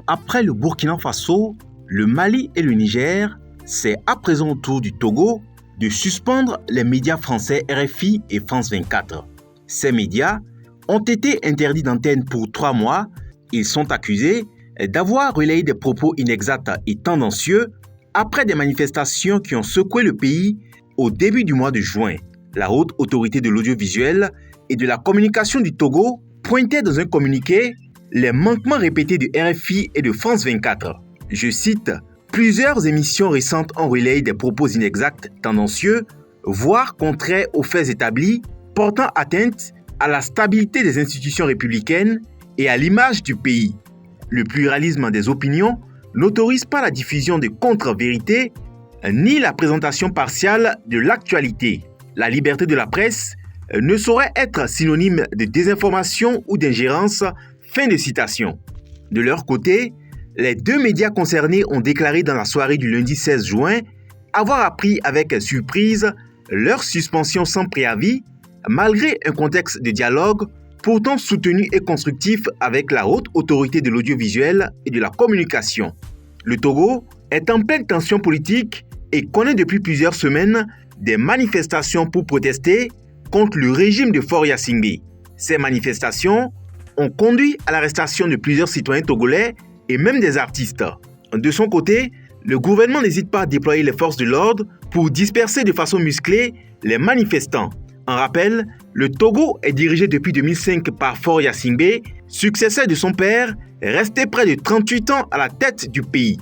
après le Burkina Faso, le Mali et le Niger, c'est à présent au tour du Togo de suspendre les médias français RFI et France 24. Ces médias ont été interdits d'antenne pour 3 mois. Ils sont accusés d'avoir relayé des propos inexacts et tendancieux après des manifestations qui ont secoué le pays au début du mois de juin. La Haute Autorité de l'Audiovisuel et de la Communication du Togo pointait dans un communiqué les manquements répétés de RFI et de France 24. Je cite, « Plusieurs émissions récentes ont relayé des propos inexacts, tendancieux, voire contraires aux faits établis, portant atteinte à la stabilité des institutions républicaines et à l'image du pays. Le pluralisme des opinions n'autorise pas la diffusion de contre-vérités ni la présentation partiale de l'actualité. La liberté de la presse ne saurait être synonyme de désinformation ou d'ingérence. » Fin de citation. De leur côté, les 2 médias concernés ont déclaré dans la soirée du lundi 16 juin avoir appris avec surprise leur suspension sans préavis, malgré un contexte de dialogue pourtant soutenu et constructif avec la Haute Autorité de l'Audiovisuel et de la Communication. Le Togo est en pleine tension politique et connaît depuis plusieurs semaines des manifestations pour protester contre le régime de Faure Singbe. Ces manifestations ont conduit à l'arrestation de plusieurs citoyens togolais et même des artistes. De son côté, le gouvernement n'hésite pas à déployer les forces de l'ordre pour disperser de façon musclée les manifestants. En rappel, le Togo est dirigé depuis 2005 par Faure Singbe, successeur de son père, resté près de 38 ans à la tête du pays.